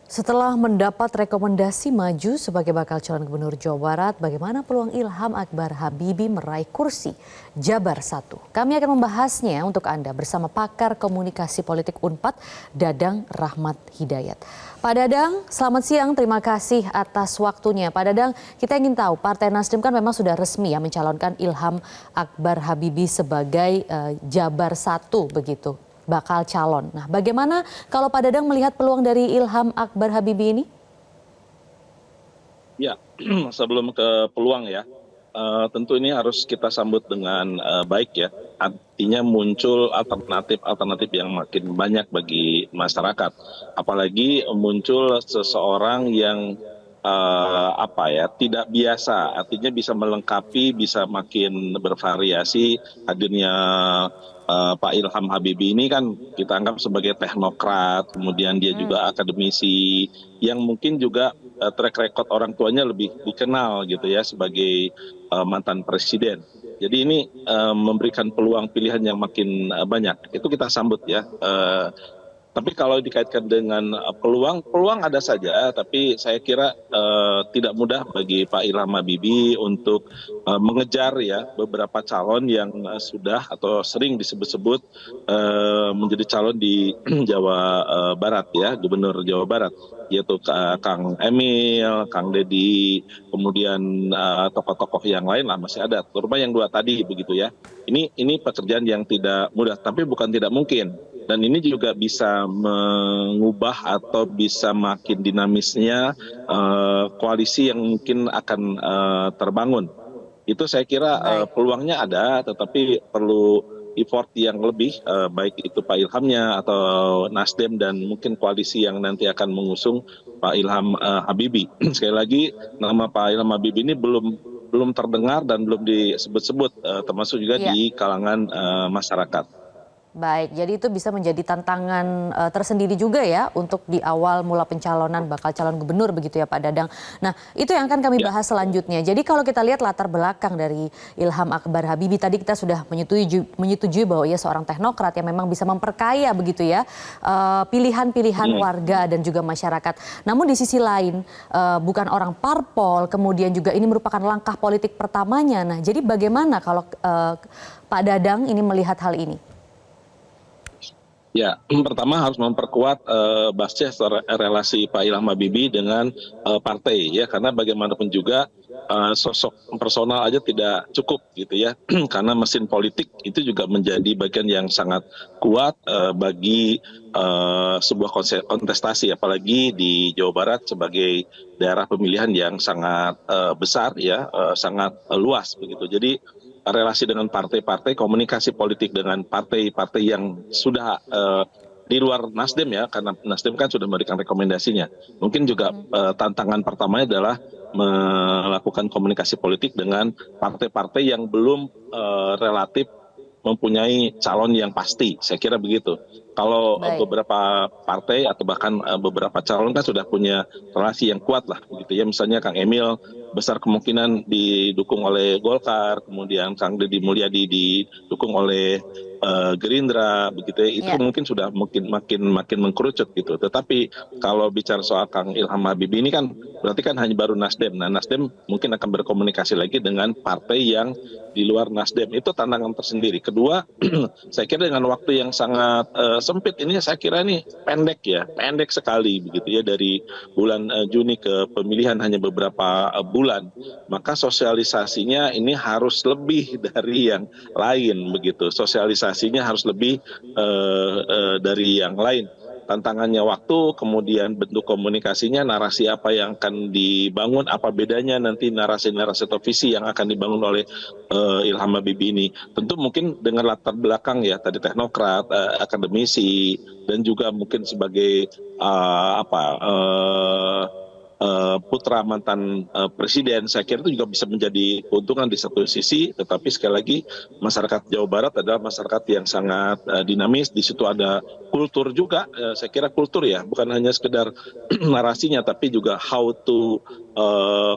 Setelah mendapat rekomendasi maju sebagai bakal calon gubernur Jawa Barat, bagaimana peluang Ilham Akbar Habibie meraih kursi Jabar 1? Kami akan membahasnya untuk Anda bersama pakar komunikasi politik Unpad, Dadang Rahmat Hidayat. Pak Dadang, selamat siang. Terima kasih atas waktunya. Pak Dadang, kita ingin tahu Partai Nasdem kan memang sudah resmi ya mencalonkan Ilham Akbar Habibie sebagai Jabar 1 begitu. Bakal calon. Nah, bagaimana kalau Pak Dadang melihat peluang dari Ilham Akbar Habibie ini? Ya, sebelum ke peluang ya, tentu ini harus kita sambut dengan baik ya. Artinya muncul alternatif yang makin banyak bagi masyarakat. Apalagi muncul seseorang yang tidak biasa, artinya bisa melengkapi, bisa makin bervariasi. Hadirnya Pak Ilham Habibie ini kan kita anggap sebagai teknokrat, kemudian dia juga akademisi yang mungkin juga track record orang tuanya lebih dikenal gitu ya sebagai mantan presiden. Jadi ini memberikan peluang pilihan yang makin banyak. Itu kita sambut ya. Tapi kalau dikaitkan dengan peluang ada saja, tapi saya kira tidak mudah bagi Pak Ilham Habibie untuk mengejar ya beberapa calon yang sudah atau sering disebut-sebut menjadi calon di Jawa Barat ya, Gubernur Jawa Barat, yaitu Kang Emil, Kang Deddy, kemudian tokoh-tokoh yang lain lah masih ada, terutama yang dua tadi begitu ya. Ini pekerjaan yang tidak mudah, tapi bukan tidak mungkin. Dan ini juga bisa mengubah atau bisa makin dinamisnya koalisi yang mungkin akan terbangun. Itu saya kira peluangnya ada, tetapi perlu effort yang lebih, baik itu Pak Ilhamnya atau Nasdem dan mungkin koalisi yang nanti akan mengusung Pak Ilham Habibie. Sekali lagi nama Pak Ilham Habibie ini belum terdengar dan belum disebut-sebut, termasuk juga di kalangan masyarakat. Baik, jadi itu bisa menjadi tantangan tersendiri juga ya untuk di awal mula pencalonan bakal calon gubernur begitu ya Pak Dadang. Nah, itu yang akan kami bahas selanjutnya. Jadi kalau kita lihat latar belakang dari Ilham Akbar Habibie, tadi kita sudah menyetujui bahwa ia seorang teknokrat yang memang bisa memperkaya begitu ya pilihan-pilihan warga dan juga masyarakat. Namun di sisi lain bukan orang parpol, kemudian juga ini merupakan langkah politik pertamanya. Nah, jadi bagaimana kalau Pak Dadang ini melihat hal ini? Ya, pertama harus memperkuat basis relasi Pak Ilham Habibie dengan partai ya, karena bagaimanapun juga sosok personal aja tidak cukup gitu ya, karena mesin politik itu juga menjadi bagian yang sangat kuat bagi sebuah kontestasi, apalagi di Jawa Barat sebagai daerah pemilihan yang sangat besar ya, sangat luas begitu. Jadi relasi dengan partai-partai, komunikasi politik dengan partai-partai yang sudah di luar Nasdem ya, karena Nasdem kan sudah memberikan rekomendasinya. Mungkin juga tantangan pertamanya adalah melakukan komunikasi politik dengan partai-partai yang belum relatif mempunyai calon yang pasti, saya kira begitu. Kalau beberapa partai atau bahkan beberapa calon kan sudah punya relasi yang kuat lah begitu ya, misalnya Kang Emil besar kemungkinan didukung oleh Golkar, kemudian Kang Deddy Mulyadi didukung oleh Gerindra begitu ya, itu mungkin sudah makin mengkerucut gitu. Tetapi kalau bicara soal Kang Ilham Habibie ini kan berarti kan hanya baru Nasdem. Nah, Nasdem mungkin akan berkomunikasi lagi dengan partai yang di luar Nasdem. Itu tantangan tersendiri. Kedua, saya kira dengan waktu yang sangat sempit ini, saya kira ini pendek sekali begitu ya, dari bulan Juni ke pemilihan hanya beberapa bulan. Maka sosialisasinya ini harus lebih dari yang lain begitu. Sosialisasinya harus lebih dari yang lain. Tantangannya waktu, kemudian bentuk komunikasinya, narasi apa yang akan dibangun, apa bedanya nanti narasi-narasi atau visi yang akan dibangun oleh Ilham Habibie ini. Tentu mungkin dengan latar belakang ya, tadi teknokrat, akademisi, dan juga mungkin sebagai putra mantan presiden, saya kira itu juga bisa menjadi keuntungan di satu sisi. Tetapi sekali lagi masyarakat Jawa Barat adalah masyarakat yang sangat dinamis. Di situ ada kultur juga, saya kira kultur ya, bukan hanya sekedar narasinya, tapi juga how to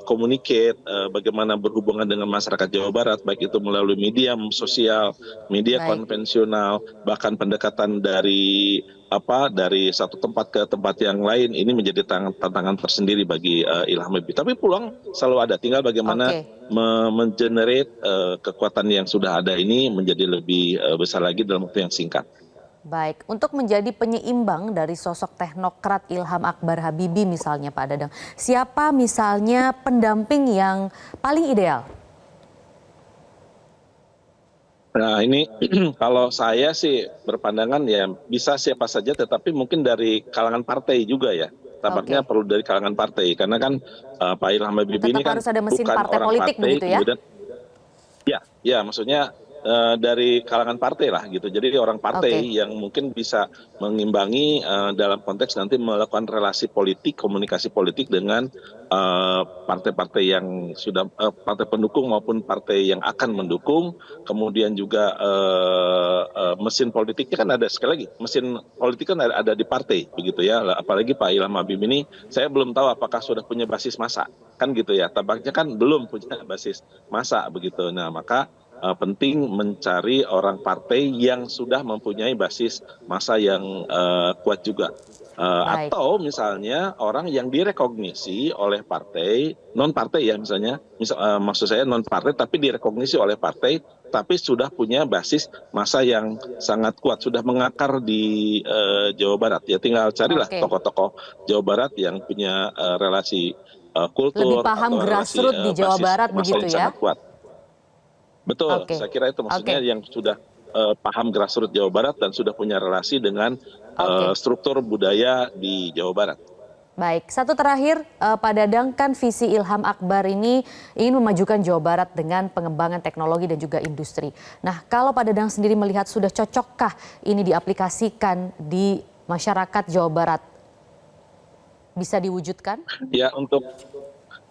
communicate, bagaimana berhubungan dengan masyarakat Jawa Barat, baik itu melalui media sosial, media konvensional, bahkan pendekatan dari dari satu tempat ke tempat yang lain ini menjadi tantangan tersendiri bagi Ilham Habibie. Tapi peluang selalu ada, tinggal bagaimana Oke. mengenerate kekuatan yang sudah ada ini menjadi lebih besar lagi dalam waktu yang singkat. Baik, untuk menjadi penyeimbang dari sosok teknokrat Ilham Akbar Habibie misalnya Pak Dadang, siapa misalnya pendamping yang paling ideal? Nah ini kalau saya sih berpandangan ya bisa siapa saja, tetapi mungkin dari kalangan partai juga ya. Tampaknya Oke, perlu dari kalangan partai karena kan Pak Ilham Habibie ini tetap kan harus ada mesin bukan partai orang politik partai, begitu ya? kemudian ya maksudnya dari kalangan partai lah gitu. Jadi orang partai Oke, yang mungkin bisa mengimbangi dalam konteks nanti melakukan relasi politik, komunikasi politik dengan partai-partai yang sudah partai pendukung maupun partai yang akan mendukung. Kemudian juga mesin politiknya kan ada, sekali lagi mesin politik kan ada di partai begitu ya. Apalagi Pak Ilham Habibie ini saya belum tahu apakah sudah punya basis massa kan gitu ya. Tampaknya kan belum punya basis massa begitu. Nah maka penting mencari orang partai yang sudah mempunyai basis massa yang kuat juga. baik. Atau misalnya orang yang direkognisi oleh partai, non partai ya misalnya, maksud saya non partai tapi direkognisi oleh partai, tapi sudah punya basis massa yang sangat kuat, sudah mengakar di Jawa Barat. Ya tinggal carilah Oke, tokoh-tokoh Jawa Barat yang punya relasi lebih kultur paham atau relasi grassroots di Jawa basis Barat massa begitu yang ya? sangat kuat. Betul, Oke, saya kira itu maksudnya oke, yang sudah paham grassroots Jawa Barat dan sudah punya relasi dengan oke. struktur budaya di Jawa Barat. Baik, satu terakhir Pak Dadang, kan visi Ilham Akbar ini ingin memajukan Jawa Barat dengan pengembangan teknologi dan juga industri. Nah, kalau Pak Dadang sendiri melihat sudah cocokkah ini diaplikasikan di masyarakat Jawa Barat? Bisa diwujudkan?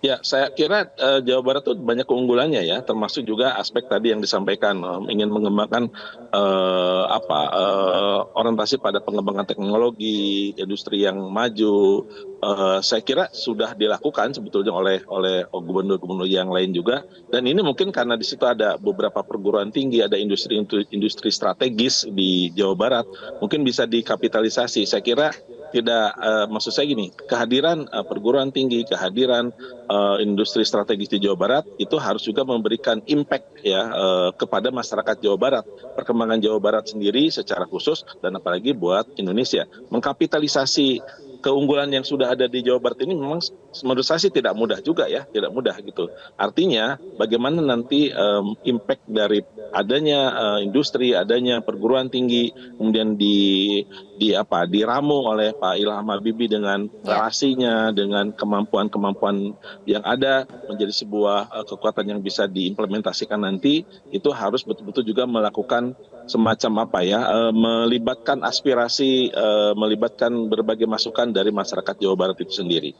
Ya, saya kira Jawa Barat itu banyak keunggulannya ya, termasuk juga aspek tadi yang disampaikan ingin mengembangkan orientasi pada pengembangan teknologi, industri yang maju. Saya kira sudah dilakukan sebetulnya oleh gubernur-gubernur yang lain juga. Dan ini mungkin karena di situ ada beberapa perguruan tinggi, ada industri strategis di Jawa Barat, mungkin bisa dikapitalisasi. Saya kira tidak, maksud saya gini, kehadiran perguruan tinggi, kehadiran industri strategis di Jawa Barat itu harus juga memberikan impact ya kepada masyarakat Jawa Barat, perkembangan Jawa Barat sendiri secara khusus dan apalagi buat Indonesia. Mengkapitalisasi keunggulan yang sudah ada di Jawa Barat ini memang menurut saya sih tidak mudah juga ya, tidak mudah gitu. Artinya bagaimana nanti impact dari adanya industri, adanya perguruan tinggi, kemudian diramu oleh Pak Ilham Habibie dengan Ya. relasinya, dengan kemampuan-kemampuan yang ada menjadi sebuah kekuatan yang bisa diimplementasikan nanti, itu harus betul-betul juga melakukan semacam melibatkan aspirasi, melibatkan berbagai masukan dari masyarakat Jawa Barat itu sendiri.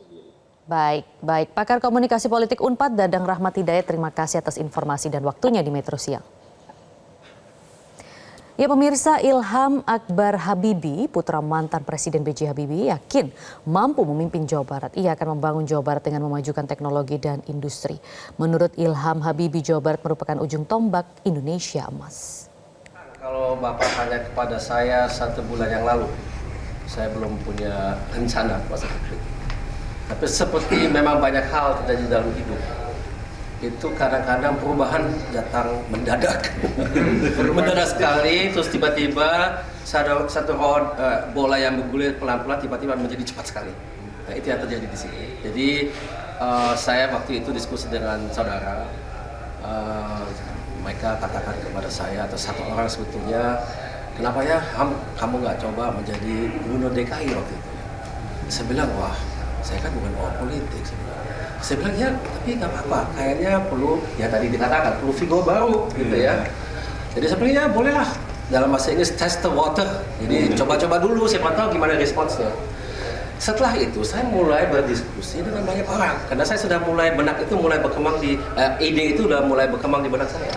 Baik, baik. Pakar Komunikasi Politik Unpad Dadang Rahmat Hidayat, terima kasih atas informasi dan waktunya di Metro Siang. Ya pemirsa, Ilham Akbar Habibie, putra mantan Presiden B.J. Habibie, yakin mampu memimpin Jawa Barat. Ia akan membangun Jawa Barat dengan memajukan teknologi dan industri. Menurut Ilham Habibie, Jawa Barat merupakan ujung tombak Indonesia emas. Kalau Bapak tanya kepada saya 1 bulan yang lalu, saya belum punya rencana masa depan. Tapi seperti memang banyak hal terjadi dalam hidup. Itu kadang-kadang perubahan datang mendadak. Mendadak sekali, terus tiba-tiba satu bola yang bergulir pelan-pelan tiba-tiba menjadi cepat sekali. Nah, itu yang terjadi di sini. Jadi saya waktu itu diskusi dengan saudara, mereka katakan kepada saya atau satu orang sebetulnya, kenapa ya kamu nggak coba menjadi gubernur DKI waktu itu? Saya bilang, wah saya kan bukan orang politik. Saya bilang ya, tapi nggak apa-apa. Kayaknya perlu, ya tadi dikatakan perlu figur baru, gitu ya. Jadi sebenarnya bolehlah dalam bahasa Inggris test the water. Jadi coba-coba dulu, siapa tahu gimana responsnya. Setelah itu saya mulai berdiskusi dengan banyak orang, karena saya sudah mulai berkembang di ide itu sudah mulai berkembang di benak saya.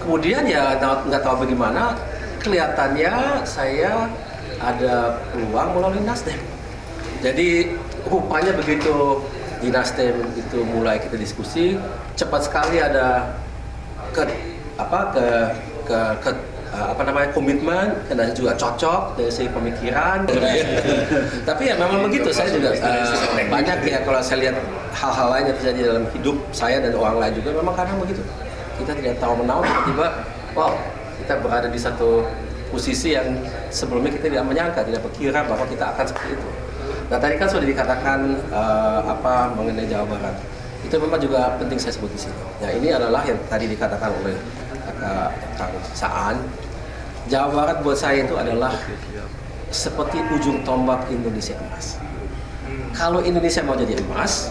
Kemudian ya nggak tahu bagaimana, kelihatannya saya ada peluang melalui Nasdem. Jadi rupanya begitu di Nasdem itu mulai kita diskusi, cepat sekali ada komitmen, dan juga cocok dari segi pemikiran. Tapi ya memang begitu, saya juga banyak ya kalau saya lihat hal-hal lain yang terjadi dalam hidup saya dan orang lain juga memang kadang begitu. Kita tidak tahu menau, tiba-tiba wow, kita berada di satu posisi yang sebelumnya kita tidak menyangka, tidak berkira bahwa kita akan seperti itu. Nah tadi kan sudah dikatakan mengenai Jawa Barat. Itu memang juga penting saya sebut di sini. Nah ini adalah yang tadi dikatakan oleh Kang Saan. Jawa Barat buat saya itu adalah seperti ujung tombak Indonesia emas. Kalau Indonesia mau jadi emas,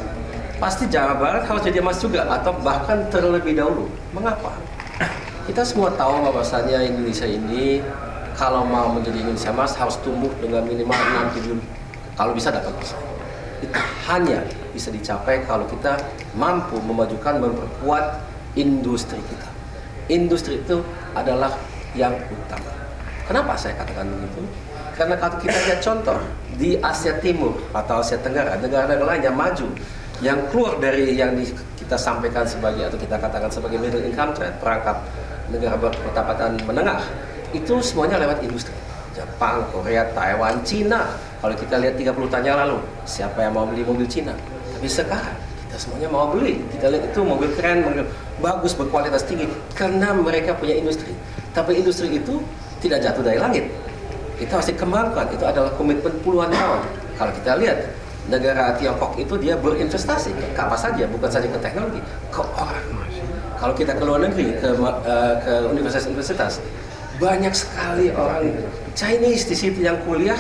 pasti Jawa Barat harus jadi emas juga atau bahkan terlebih dahulu. Mengapa? Kita semua tahu bahwasannya Indonesia ini kalau mau menjadi Indonesia emas harus tumbuh dengan minimal 6-7, kalau bisa 8%. Itu hanya bisa dicapai kalau kita mampu memajukan, memperkuat industri kita. Industri itu adalah yang utama. Kenapa saya katakan begitu? Karena kalau kita lihat contoh di Asia Timur atau Asia Tenggara, negara-negara lain yang maju, yang keluar dari yang kita sampaikan sebagai atau kita katakan sebagai middle income trade, perangkap negara berpendapatan menengah, itu semuanya lewat industri. Jepang, Korea, Taiwan, Cina. Kalau kita lihat 30 tahun yang lalu, siapa yang mau beli mobil Cina? Tapi sekarang kita semuanya mau beli. Kita lihat itu mobil keren, mobil bagus, berkualitas tinggi, karena mereka punya industri. Tapi industri itu tidak jatuh dari langit. Itu harus dikembangkan. Itu adalah komitmen puluhan tahun. Kalau kita lihat negara Tiongkok itu dia berinvestasi ke apa saja, bukan saja ke teknologi, ke orang. Kalau kita ke luar negeri, ke universitas-universitas, banyak sekali orang Chinese di situ yang kuliah,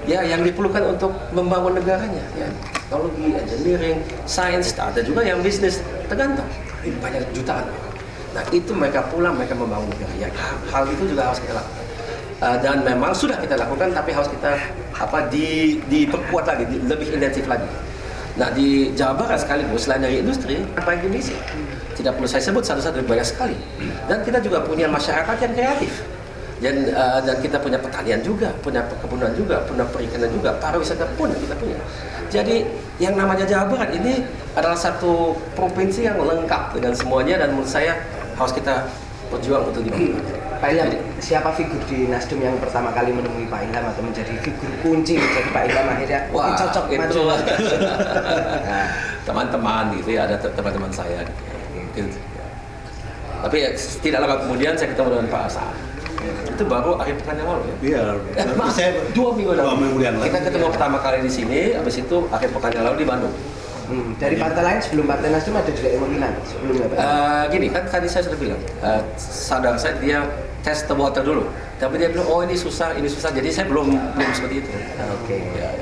ya yang diperlukan untuk membangun negaranya, ya teknologi, engineering, sains, ada juga yang bisnis, tergantung. Banyak jutaan orang. Nah itu mereka pulang, mereka membangun negara. Ya, hal itu juga harus kita lakukan. Dan memang sudah kita lakukan, tapi harus kita diperkuat lagi, lebih intensif lagi. Nah di Jawa Barat sekaligus selain dari industri, apa Indonesia? Tidak perlu saya sebut satu-satu, banyak sekali. Dan kita juga punya masyarakat yang kreatif. Dan kita punya pertanian juga, punya perkebunan juga, punya perikanan juga, pariwisata pun kita punya. Jadi yang namanya Jawa Barat ini adalah satu provinsi yang lengkap dengan semuanya, dan menurut saya harus kita berjuang untuk dibangun. Pak Ilham, siapa figur di Nasdem yang pertama kali menemui Pak Ilham atau menjadi figur kunci menjadi Pak Ilham akhirnya cocok maju? Teman-teman gitu ya, ada teman-teman saya gitu. Tapi ya, tidak lama kemudian saya ketemu dengan Pak Saan. Itu baru akhir pekan yang lalu ya? Iya. Saya 2 minggu lalu. 2 minggu yang lalu. Kita ketemu pertama kali di sini, habis itu akhir pekan yang lalu di Bandung. Dari partai lain sebelum partai Nasdem ada juga yang meminang sebelumnya Pak? Gini kan tadi saya sudah bilang, saudara saya dia tes the water dulu. Tapi dia bilang, oh ini susah, jadi saya belum seperti itu. Oke. Ya.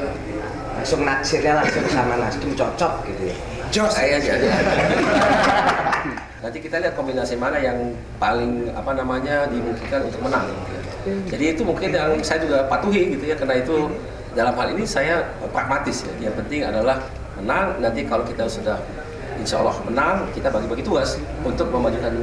Langsung naksirnya langsung sama Nasdem cocok gitu ya? Jos. Saya aja. Nanti kita lihat kombinasi mana yang paling dimungkinkan untuk menang. Gitu ya. Jadi itu mungkin yang saya juga patuhi gitu ya, karena itu dalam hal ini saya pragmatis ya. Yang penting adalah menang. Nanti kalau kita sudah insya Allah menang, kita bagi-bagi tugas untuk memajukan